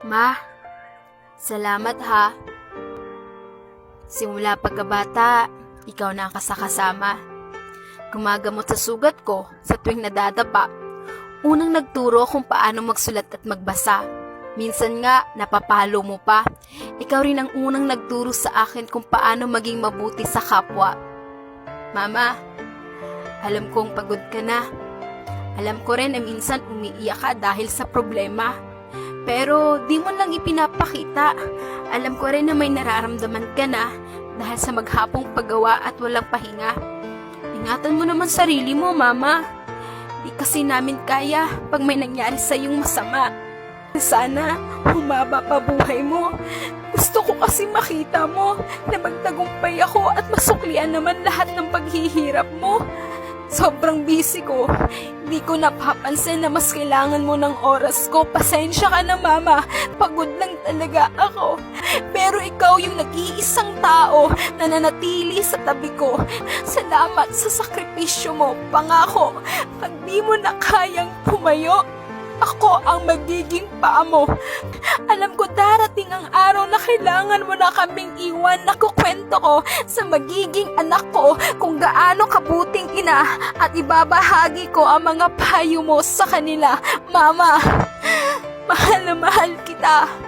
Ma, salamat ha. Simula pagkabata, ikaw na ang kasakasama. Gumagamot sa sugat ko sa tuwing nadadapa. Unang nagturo kung paano magsulat at magbasa. Minsan nga, napapalo mo pa. Ikaw rin ang unang nagturo sa akin kung paano maging mabuti sa kapwa. Mama, alam kong pagod ka na. Alam ko rin na minsan umiiyak ka dahil sa problema. Pero di mo lang ipinapakita. Alam ko rin na may nararamdaman ka na dahil sa maghapong paggawa at walang pahinga. Ingatan mo naman sarili mo, Mama. Di kasi namin kaya pag may nangyari sa iyong masama. Sana humaba pa buhay mo. Gusto ko kasi makita mo na magtagumpay ako at masuklian naman lahat ng paghihirap mo. Sobrang busy ko. Hindi ko napapansin na mas kailangan mo ng oras ko. Pasensya ka na, Mama. Pagod lang talaga ako. Pero ikaw yung nag-iisang tao na nanatili sa tabi ko. Salamat sa sakripisyo mo. Pangako, pag di mo na kayang pumayo, ako ang magiging paa mo. Alam ko darating ang araw na kailangan mo na kaming iwan. Nakukwento ko sa magiging anak ko kung gaano kabuting ina at ibabahagi ko ang mga payo mo sa kanila. Mama, mahal na mahal kita.